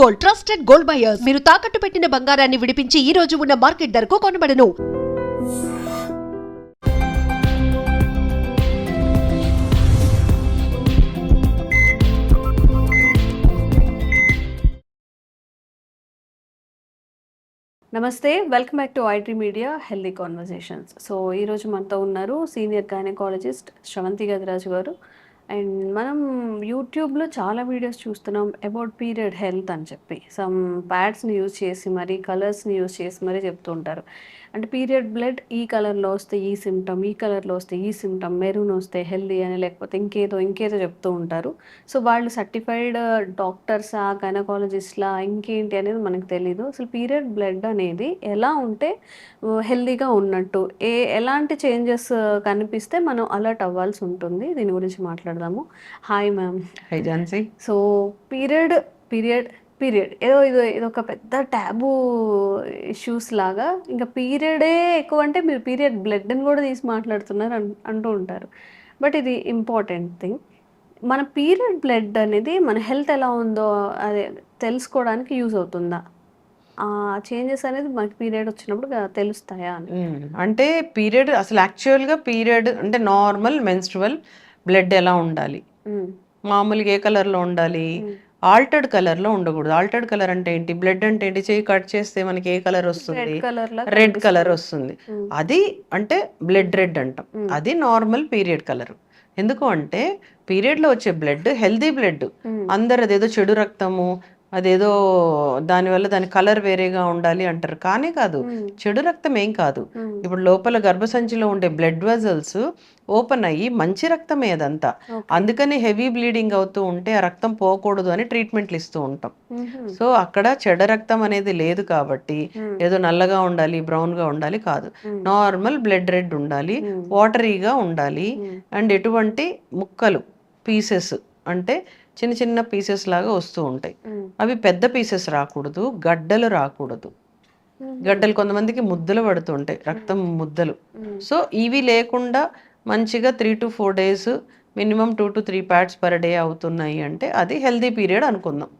Gold, trusted gold buyers. మీరు తాకట్టు పెట్టిన బంగారాన్ని విడిపించి ఈ రోజు ఉన్న మార్కెట్ ధరకు కొనబడను. నమస్తే, welcome back to IT media healthy conversations. So ఈరోజు మనతో ఉన్నారు సీనియర్ గైనకాలజిస్ట్ శ్రవంతి గదిరాజు గారు. అండ్ మనం యూట్యూబ్లో చాలా వీడియోస్ చూస్తున్నాం అబౌట్ పీరియడ్ హెల్త్ అని చెప్పి. సమ్ ప్యాడ్స్ని యూజ్ చేసి మరి కలర్స్ని యూజ్ చేసి మరీ చెప్తూ ఉంటారు. అంటే పీరియడ్ బ్లడ్ ఈ కలర్లో వస్తే ఈ సిమ్టమ్, ఈ కలర్లో వస్తే ఈ సిమ్టమ్, మెరూన్ వస్తే హెల్దీ అని, లేకపోతే ఇంకేదో చెప్తూ ఉంటారు. సో వాళ్ళు సర్టిఫైడ్ డాక్టర్సా, గైనకాలజిస్ట్లా, ఇంకేంటి అనేది మనకు తెలీదు. అసలు పీరియడ్ బ్లడ్ అనేది ఎలా ఉంటే హెల్దీగా ఉన్నట్టు, ఎలాంటి చేంజెస్ కనిపిస్తే మనం అలర్ట్ అవ్వాల్సి ఉంటుంది, దీని గురించి మాట్లాడదాము. Hi ma'am. High Jhansi. So period period period ఇది ఒక పెద్ద ట్యాబు ఇష్యూస్ లాగా, ఇంకా పీరియడే ఎక్కువ అంటే మీరు పీరియడ్ బ్లడ్ని కూడా తీసి మాట్లాడుతున్నారు అంటూ ఉంటారు. బట్ ఇది ఇంపార్టెంట్ థింగ్. మన పీరియడ్ బ్లడ్ అనేది మన హెల్త్ ఎలా ఉందో అదే తెలుసుకోవడానికి యూజ్ అవుతుందా? ఆ చేంజెస్ అనేది మనకి పీరియడ్ వచ్చినప్పుడు తెలుస్తాయా అని. అంటే పీరియడ్ అసలు యాక్చువల్గా పీరియడ్ అంటే నార్మల్ మెన్స్ట్రువల్ బ్లడ్ ఎలా ఉండాలి, మామూలుగా ఏ కలర్లో ఉండాలి, ఆల్టర్డ్ కలర్లో ఉండకూడదు. ఆల్టర్డ్ కలర్ అంటే ఏంటి, బ్లడ్ అంటే ఏంటి, చెయ్యి కట్ చేస్తే మనకి ఏ కలర్ వస్తుంది, రెడ్ కలర్ వస్తుంది. అది అంటే బ్లడ్ రెడ్ అంటాం. అది నార్మల్ పీరియడ్ కలర్. ఎందుకు అంటే పీరియడ్లో వచ్చే బ్లడ్ హెల్దీ బ్లడ్. అందరు అదేదో చెడు రక్తము, అదేదో దానివల్ల దాని కలర్ వేరేగా ఉండాలి అంటారు. కానీ కాదు, చెడు రక్తం ఏం కాదు. ఇప్పుడు లోపల గర్భసంచిలో ఉండే బ్లడ్ వెజల్స్ ఓపెన్ అయ్యి మంచి రక్తమే అదంతా. అందుకని హెవీ బ్లీడింగ్ అవుతూ ఉంటే ఆ రక్తం పోకూడదు అని ట్రీట్మెంట్లు ఇస్తూ ఉంటాం. సో అక్కడ చెడ రక్తం అనేది లేదు కాబట్టి ఏదో నల్లగా ఉండాలి, బ్రౌన్గా ఉండాలి కాదు. నార్మల్ బ్లడ్ రెడ్ ఉండాలి, వాటరీగా ఉండాలి. అండ్ ఎటువంటి ముక్కలు పీసెస్ అంటే చిన్న చిన్న పీసెస్ లాగా వస్తూ ఉంటాయి. అవి పెద్ద పీసెస్ రాకూడదు, గడ్డలు రాకూడదు. గడ్డలు కొంతమందికి ముద్దలు పడుతూ ఉంటాయి, రక్తం ముద్దలు. సో ఇవి లేకుండా మంచిగా 3 to 4 days minimum 2 to 3 pads per day అవుతున్నాయి అంటే అది హెల్దీ పీరియడ్ అనుకుందాం.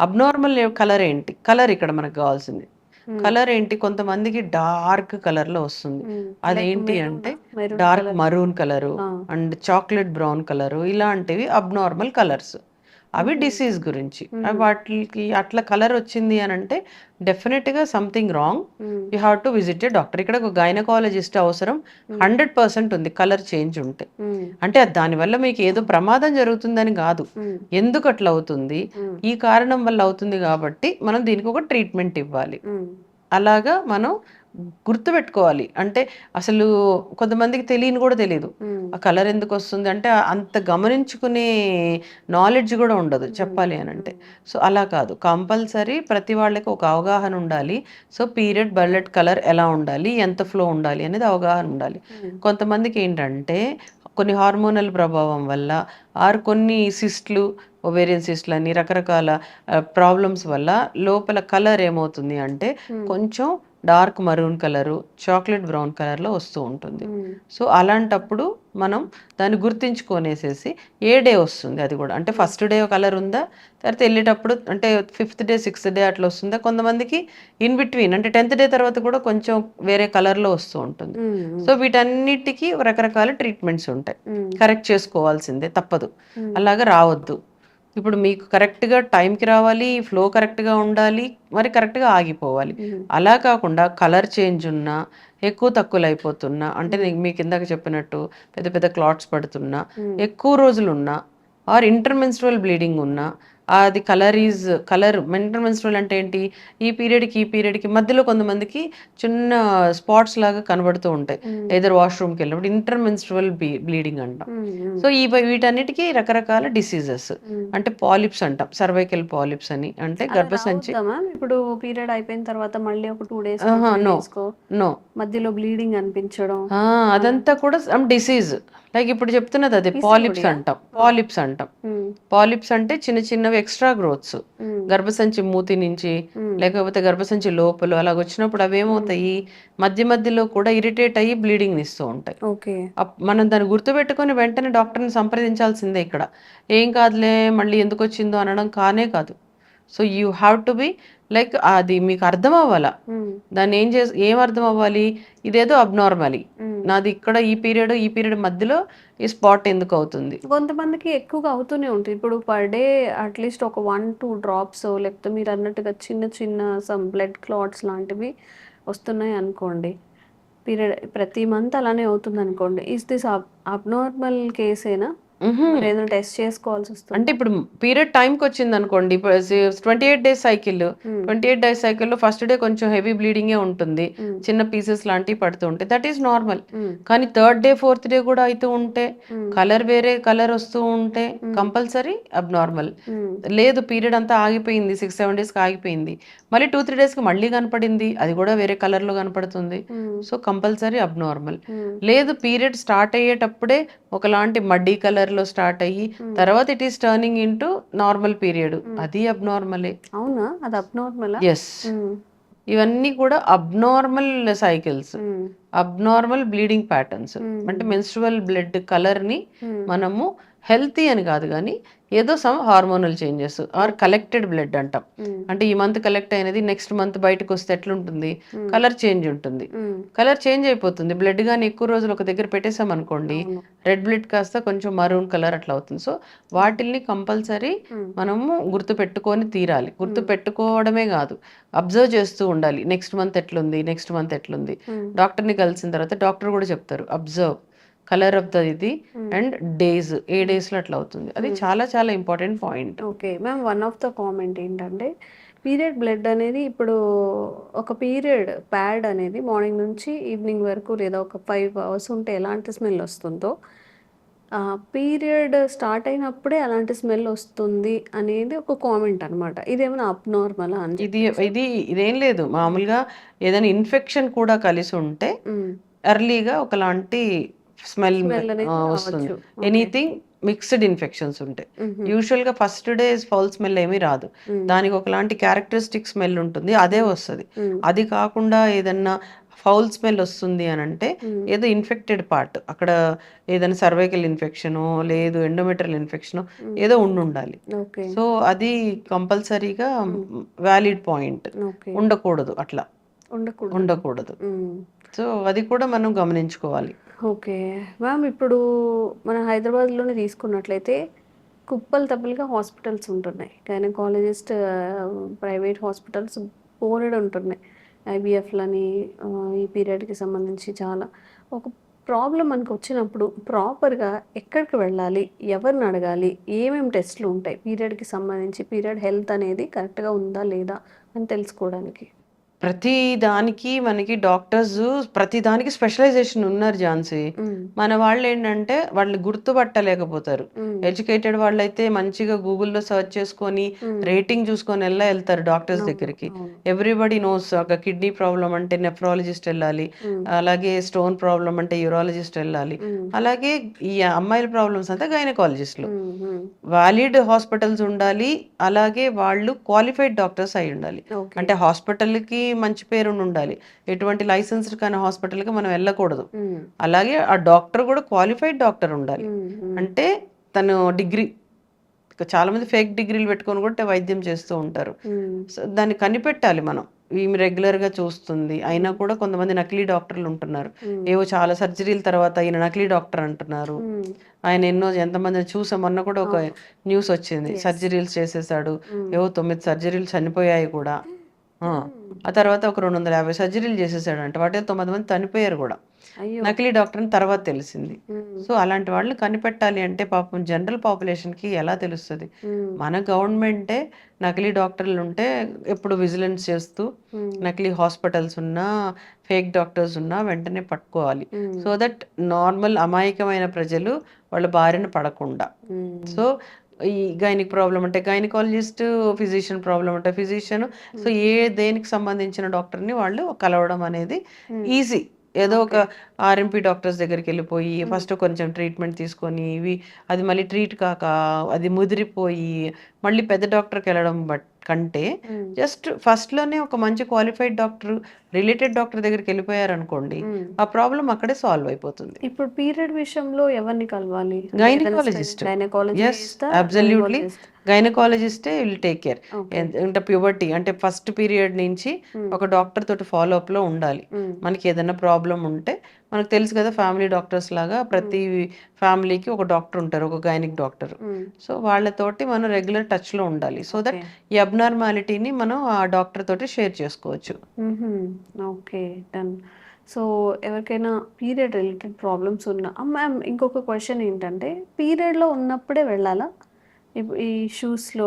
అబ్నార్మల్ కలర్ ఏంటి, కలర్ ఇక్కడ మనకు కావాల్సింది కలర్ ఏంటి, కొంతమందికి డార్క్ కలర్ లో వస్తుంది. అదేంటి అంటే dark maroon colour and chocolate brown colour, ఇలాంటివి అబ్నార్మల్ కలర్స్. అవి డిసీజ్ గురించి. వాటికి అట్లా కలర్ వచ్చింది అని అంటే డెఫినెట్గా something wrong. You have to visit A doctor. ఇక్కడ ఒక గైనకాలజిస్ట్ అవసరం 100% ఉంది కలర్ చేంజ్ ఉంటే. అంటే దానివల్ల మీకు ఏదో ప్రమాదం జరుగుతుందని కాదు, ఎందుకు అట్లా అవుతుంది, ఈ కారణం వల్ల అవుతుంది కాబట్టి మనం దీనికి ఒక ట్రీట్మెంట్ ఇవ్వాలి. అలాగా మనం గుర్తుపెట్టుకోవాలి. అంటే అసలు కొంతమందికి తెలియని కూడా తెలియదు ఆ కలర్ ఎందుకు వస్తుంది అంటే, అంత గమనించుకునే నాలెడ్జ్ కూడా ఉండదు చెప్పాలి అని అంటే. సో అలా కాదు, కంపల్సరీ ప్రతి వాళ్ళకి ఒక అవగాహన ఉండాలి. సో పీరియడ్ బ్లడ్ కలర్ ఎలా ఉండాలి, ఎంత ఫ్లో ఉండాలి అనేది అవగాహన ఉండాలి. కొంతమందికి ఏంటంటే కొన్ని హార్మోనల్ ప్రభావం వల్ల ఆరు కొన్ని సిస్ట్లు, ఒవేరియన్ సిస్ట్లు అని రకరకాల ప్రాబ్లమ్స్ వల్ల లోపల కలర్ ఏమవుతుంది అంటే కొంచెం dark maroon colour, chocolate brown కలర్లో వస్తూ ఉంటుంది. సో అలాంటప్పుడు మనం దాన్ని గుర్తించుకొనేసేసి ఏ డే వస్తుంది అది కూడా, అంటే ఫస్ట్ డే కలర్ ఉందా, తర్వాత వెళ్ళేటప్పుడు అంటే 5th day 6th day అట్లా వస్తుందా. కొంతమందికి ఇన్ బిట్వీన్ అంటే 10th day తర్వాత కూడా కొంచెం వేరే కలర్లో వస్తూ ఉంటుంది. సో వీటన్నిటికీ రకరకాల ట్రీట్మెంట్స్ ఉంటాయి, కరెక్ట్ చేసుకోవాల్సిందే, తప్పదు. అలాగా రావద్దు. ఇప్పుడు మీకు కరెక్ట్గా టైంకి రావాలి, ఫ్లో కరెక్ట్గా ఉండాలి, మరి కరెక్ట్గా ఆగిపోవాలి. అలా కాకుండా కలర్ చేంజ్ ఉన్నా, ఎక్కువ తక్కువలు అయిపోతున్నా, అంటే మీకు ఇందాక చెప్పినట్టు పెద్ద పెద్ద క్లాట్స్ పడుతున్నా, ఎక్కువ రోజులు ఉన్నా, ఆర్ ఇంటర్మెన్స్ట్రువల్ బ్లీడింగ్ ఉన్నా, అది కలర్ ఇంటర్మెన్స్ట్రువల్ అంటే ఏంటి, ఈ పీరియడ్కి మధ్యలో కొంతమందికి చిన్న స్పాట్స్ లాగా కనబడుతూ ఉంటాయి ఏదో వాష్రూమ్కి వెళ్ళినప్పుడు, ఇంటర్మెన్స్ట్రువల్ బ్లీడింగ్ అంటాం. సో వీటన్నిటికీ రకరకాల డిసీజెస్, అంటే పాలిప్స్ అంటాం, సర్వైకల్ పాలిప్స్ అని, అంటే గర్భసంచి. ఇప్పుడు పీరియడ్ అయిపోయిన తర్వాత మళ్ళీ ఒక 2 days నో మధ్యలో బ్లీడింగ్ అనిపించడం, అదంతా కూడా డిసీజ్. లైక్ ఇప్పుడు చెప్తున్నది అదే పాలిప్స్ అంటాం. పాలిప్స్ అంటే చిన్న చిన్నవి ఎక్స్ట్రా గ్రోత్స్ గర్భసంచి మూతి నుంచి లేకపోతే గర్భసంచి లోపల అలాగ వచ్చినప్పుడు అవేమవుతాయి, మధ్య మధ్యలో కూడా ఇరిటేట్ అయ్యి బ్లీడింగ్ ఇస్తూ ఉంటాయి. మనం దాన్ని గుర్తుపెట్టుకొని వెంటనే డాక్టర్ని సంప్రదించాల్సిందే. ఇక్కడ ఏం కాదులే మళ్ళీ ఎందుకు వచ్చిందో అనడం కానే కాదు. So you have to be like అది మీకు అర్థం అవ్వాలా, దాన్ని ఏం అర్థం అవ్వాలి, ఇదేదో అబ్నార్మలీ, నాది ఇక్కడ ఈ పీరియడ్ మధ్యలో ఈ స్పాట్ ఎందుకు అవుతుంది. కొంతమందికి ఎక్కువగా అవుతూనే ఉంటుంది. ఇప్పుడు పర్ డే అట్లీస్ట్ ఒక 1-2 డ్రాప్స్ లేకపోతే మీరు అన్నట్టుగా చిన్న చిన్న సమ్ బ్లడ్ క్లాట్స్ లాంటివి వస్తున్నాయి అనుకోండి, పీరియడ్ ప్రతి మంత్ అలానే అవుతుంది అనుకోండి, ఈస్ దిస్ అబ్నార్మల్ కేసేనా? ఏదైనా టెస్ట్ చేసుకోవాల్సి వస్తుంది అంటే ఇప్పుడు పీరియడ్ టైంకి వచ్చింది అనుకోండి, 28 డేస్ సైకిల్, 28 డేస్ సైకిల్లో ఫస్ట్ డే కొంచెం హెవీ బ్లీడింగే ఉంటుంది, చిన్న పీసెస్ లాంటివి పడుతూ ఉంటాయి, దట్ ఈస్ నార్మల్. కానీ 3rd డే 4th డే కూడా అవుతూ ఉంటే, కలర్ వేరే కలర్ వస్తూ ఉంటే కంపల్సరీ అబ్నార్మల్. లేదు పీరియడ్ అంతా ఆగిపోయింది, 6-7 డేస్కి ఆగిపోయింది, మళ్ళీ 2-3 డేస్కి మళ్ళీ కనపడింది, అది కూడా వేరే కలర్లో కనపడుతుంది, సో కంపల్సరీ అబ్నార్మల్. లేదు పీరియడ్ స్టార్ట్ అయ్యేటప్పుడే ఒకలాంటి మడ్డీ కలర్లో స్టార్ట్ అయ్యి తర్వాత it is turning into normal period, అది అబ్నార్మలే. అవునా? అది అబ్నార్మలా? ఎస్, ఇవన్నీ కూడా abnormal cycles, abnormal bleeding patterns. అంటే మెన్స్ట్రువల్ బ్లడ్ కలర్ని మనము హెల్తీ అని కాదు కానీ ఏదో some hormonal changes or collected blood అంటాం. అంటే ఈ మంత్ కలెక్ట్ అయినది నెక్స్ట్ మంత్ బయటకు వస్తే ఎట్లుంటుంది, కలర్ చేంజ్ ఉంటుంది, కలర్ చేంజ్ అయిపోతుంది. బ్లడ్ కానీ ఎక్కువ రోజులు ఒక దగ్గర పెట్టేసాం అనుకోండి, రెడ్ బ్లడ్ కాస్త కొంచెం మరూన్ కలర్ అట్లా అవుతుంది. సో వాటిల్ని కంపల్సరీ మనము గుర్తు పెట్టుకొని తీరాలి. గుర్తు పెట్టుకోవడమే కాదు, అబ్జర్వ్ చేస్తూ ఉండాలి, నెక్స్ట్ మంత్ ఎట్లుంది. డాక్టర్ని కలిసిన తర్వాత డాక్టర్ కూడా చెప్తారు అబ్జర్వ్ కలర్ ఆఫ్ ద ఇది అండ్ డేస్, ఏ డేస్లో అట్లా అవుతుంది. అది చాలా చాలా important point. Okay ma'am, one of the comment ఏంటంటే పీరియడ్ బ్లడ్ అనేది ఇప్పుడు ఒక పీరియడ్ ప్యాడ్ అనేది మార్నింగ్ నుంచి ఈవినింగ్ వరకు లేదా ఒక 5 hours ఉంటే ఎలాంటి స్మెల్ వస్తుందో, పీరియడ్ స్టార్ట్ అయినప్పుడే అలాంటి స్మెల్ వస్తుంది అనేది ఒక కామెంట్ అనమాట. ఇదేమైనా అబ్నార్మలా అని? ఇదేం లేదు, మామూలుగా ఏదైనా ఇన్ఫెక్షన్ కూడా కలిసి ఉంటే ఎర్లీగా ఒకలాంటి స్మెల్ వస్తుంది. ఎనీథింగ్ మిక్స్డ్ ఇన్ఫెక్షన్స్ ఉంటాయి, యూజువల్గా ఫస్ట్ డే ఫౌల్ స్మెల్ ఏమీ రాదు, దానికి ఒకలాంటి క్యారెక్టరిస్టిక్ స్మెల్ ఉంటుంది, అదే వస్తుంది. అది కాకుండా ఏదన్నా ఫౌల్ స్మెల్ వస్తుంది అని అంటే ఏదో ఇన్ఫెక్టెడ్ పార్ట్, అక్కడ ఏదైనా సర్వైకల్ ఇన్ఫెక్షను లేదు ఎండోమెట్రియల్ ఇన్ఫెక్షను ఏదో ఉండాలి. సో అది కంపల్సరీగా వ్యాలిడ్ పాయింట్, ఉండకూడదు, అట్లా ఉండకూడదు. సో అది కూడా మనం గమనించుకోవాలి. ఓకే మ్యామ్, ఇప్పుడు మన హైదరాబాద్లోనే తీసుకున్నట్లయితే కుప్పలు తప్పలుగా హాస్పిటల్స్ ఉంటున్నాయి, గైనకాలజిస్ట్ ప్రైవేట్ హాస్పిటల్స్ బోలెడు ఉంటున్నాయి, ఐవీఎఫ్లని, ఈ పీరియడ్కి సంబంధించి చాలా. ఒక ప్రాబ్లం మనకు వచ్చినప్పుడు ప్రాపర్గా ఎక్కడికి వెళ్ళాలి, ఎవరిని అడగాలి, ఏమేమి టెస్ట్లు ఉంటాయి పీరియడ్కి సంబంధించి, పీరియడ్ హెల్త్ అనేది కరెక్ట్గా ఉందా లేదా అని తెలుసుకోవడానికి? ప్రతి దానికి మనకి డాక్టర్స్ ప్రతి దానికి స్పెషలైజేషన్ ఉన్నారు ఝాన్సీ. మన వాళ్ళు ఏంటంటే వాళ్ళు గుర్తుపట్టలేకపోతారు. ఎడ్యుకేటెడ్ వాళ్ళు అయితే మంచిగా గూగుల్లో సర్చ్ చేసుకొని రేటింగ్ చూసుకొని వెళ్తారు డాక్టర్స్ దగ్గరికి. ఎవ్రీబడి నోస్, ఒక కిడ్నీ ప్రాబ్లం అంటే నెఫ్రాలజిస్ట్ వెళ్ళాలి, అలాగే స్టోన్ ప్రాబ్లం అంటే యూరాలజిస్ట్ వెళ్ళాలి, అలాగే ఈ అమ్మాయిల ప్రాబ్లమ్స్ అంతా గైనకాలజిస్టులు. వాలిడ్ హాస్పిటల్స్ ఉండాలి, అలాగే వాళ్ళు క్వాలిఫైడ్ డాక్టర్స్ అయి ఉండాలి. అంటే హాస్పిటల్కి మంచి పేరు ఉండాలి, ఎటువంటి లైసెన్స్డ్ కానీ హాస్పిటల్కి మనం వెళ్ళకూడదు. అలాగే ఆ డాక్టర్ కూడా క్వాలిఫైడ్ డాక్టర్ ఉండాలి, అంటే తను డిగ్రీ, చాలా మంది ఫేక్ డిగ్రీలు పెట్టుకొని కూడా వైద్యం చేస్తూ ఉంటారు. సో దాన్ని కనిపెట్టాలి మనం, ఈమె రెగ్యులర్గా చూస్తుంది అయినా కూడా కొంతమంది నకిలీ డాక్టర్లు ఉంటున్నారు, ఏవో చాలా సర్జరీల తర్వాత ఈయన నకిలీ డాక్టర్ అంటున్నారు. ఆయన ఎంతమందిని చూసాం, మొన్న కూడా ఒక న్యూస్ వచ్చింది, సర్జరీలు చేసేసాడు, ఏవో 9 సర్జరీలు చనిపోయాయి కూడా, ఆ తర్వాత ఒక 250 సర్జరీలు చేసేసాడు అంటే, వాటి 9 మంది చనిపోయారు కూడా, నకిలీ డాక్టర్ అని తర్వాత తెలిసింది. సో అలాంటి వాళ్ళు కనిపెట్టాలి అంటే పాపం జనరల్ పాపులేషన్కి ఎలా తెలుస్తుంది? మన గవర్నమెంటే నకిలీ డాక్టర్లు ఉంటే ఎప్పుడు విజిలెన్స్ చేస్తూ నకిలీ హాస్పిటల్స్ ఉన్నా ఫేక్ డాక్టర్స్ ఉన్నా వెంటనే పట్టుకోవాలి, సో దట్ నార్మల్ అమాయకమైన ప్రజలు వాళ్ళ బారిన పడకుండా. సో ఈ గైనిక్ ప్రాబ్లం అంటే గైనకాలజిస్ట్, ఫిజిషియన్ ప్రాబ్లం అంటే ఫిజిషియన్, సో దేనికి సంబంధించిన డాక్టర్ని వాళ్ళు కలవడం అనేది ఈజీ. ఏదో ఒక ఆర్ఎంపీ డాక్టర్స్ దగ్గరికి వెళ్ళిపోయి ఫస్ట్ కొంచెం ట్రీట్మెంట్ తీసుకొని అది మళ్ళీ ట్రీట్ కాక అది ముదిరిపోయి మళ్ళీ పెద్ద డాక్టర్కి వెళ్ళడం కంటే జస్ట్ ఫస్ట్లోనే ఒక మంచి క్వాలిఫైడ్ డాక్టర్, రిలేటెడ్ డాక్టర్ దగ్గరికి వెళ్ళిపోయారనుకోండి, ఆ ప్రాబ్లం అక్కడే సాల్వ్ అయిపోతుంది. ఇప్పుడు పీరియడ్ విషయంలో ఎవరిని కలవాలి? గైనకాలజిస్ట్. Yes, absolutely. గైనకాలజిస్టే విల్ టేక్ కేర్. ఓకే. అంటే ప్యూబర్టీ అంటే ఫస్ట్ పీరియడ్ నుంచి ఒక డాక్టర్ తోటి ఫాలో అప్ లో ఉండాలి. మనకి ఏదైనా ప్రాబ్లం ఉంటే మనకు తెలుసు కదా, ఫ్యామిలీ డాక్టర్స్ లాగా ప్రతి ఫ్యామిలీకి ఒక డాక్టర్ ఉంటారు, ఒక గైనిక్ డాక్టర్. సో వాళ్ళతోటి మనం రెగ్యులర్ టచ్ లో ఉండాలి, సో దట్ ఈ అబ్నార్మాలిటీని మనం ఆ డాక్టర్ తోటి షేర్ చేసుకోవచ్చు. Okay, done. సో ఎవరికైనా పీరియడ్ రిలేటెడ్ ప్రాబ్లమ్స్ ఉన్నా మ్యామ్, ఇంకొక క్వశ్చన్ ఏంటంటే పీరియడ్లో ఉన్నప్పుడే వెళ్ళాలా ఈ షూస్లో?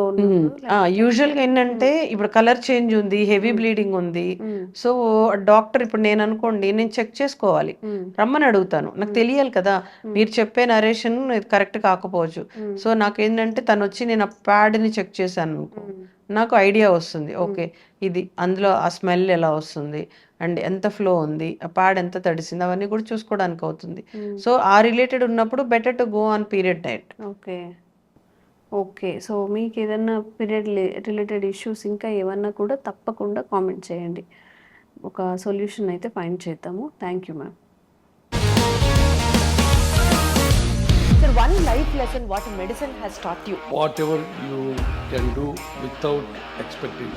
యూజువల్గా ఏంటంటే ఇప్పుడు కలర్ చేంజ్ ఉంది, హెవీ బ్లీడింగ్ ఉంది, సో డాక్టర్ ఇప్పుడు నేను అనుకోండి, నేను చెక్ చేసుకోవాలి, రమ్మని అడుగుతాను, నాకు తెలియాలి కదా, మీరు చెప్పే నరేషన్ కరెక్ట్ కాకపోవచ్చు. సో నాకేంటంటే తను వచ్చి నేను ఆ ప్యాడ్ని చెక్ చేశాను అనుకో, నాకు ఐడియా వస్తుంది, ఓకే ఇది అందులో ఆ స్మెల్ ఎలా వస్తుంది అండ్ ఎంత ఫ్లో ఉంది, ఆ ప్యాడ్ ఎంత తడిసింది, అవన్నీ కూడా చూసుకోవడానికి అవుతుంది. సో ఆ రిలేటెడ్ ఉన్నప్పుడు better to go on period diet. Okay, okay. So మీకు ఏదన్నా పీరియడ్ రిలేటెడ్ ఇష్యూస్ ఇంకా ఏమన్నా కూడా తప్పకుండా కామెంట్ చేయండి, ఒక సొల్యూషన్ అయితే ఫైండ్ చేద్దాము. Thank you ma'am. Sir, one life lesson what medicine has taught you. Whatever you can do without expecting.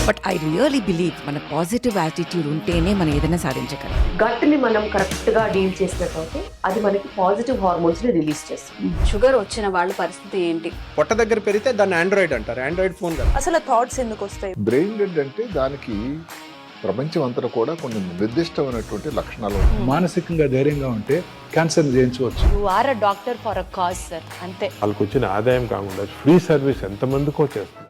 But I really believe మన పాజిటివ్ యాటిట్యూడ్ ఉంటేనే మనం ఏదైనా సాధించగలం. గట్ని మనం కరెక్ట్గా డీల్ చేసినట్లయితే అది మనకి పాజిటివ్ హార్మోన్స్ని రిలీజ్ చేస్తుంది. షుగర్ వచ్చిన వాళ్ళ పరిస్థితి ఏంటి? పొట్ట దగ్గర పెరిగితే దాన్ని ఆండ్రాయిడ్ అంటారు, ఆండ్రాయిడ్ ఫోన్ కదా. అసలు థాట్స్ ఎందుకు వస్తాయి? బ్రెయిన్ డెడ్ అంటే దానికి ప్రపంచం అంతా కూడా కొన్ని నిర్దిష్టమైనటువంటి లక్షణాలు ఉన్నాయి. మానసికంగా ధైర్యంగా ఉంటే క్యాన్సర్ జయించవచ్చు. You are a doctor for a cause sir, అంతే. వాళ్ళకి వచ్చిన ఆదాయం కాకుండా ఫ్రీ సర్వీస్ ఎంతమందికో చేస్తారు.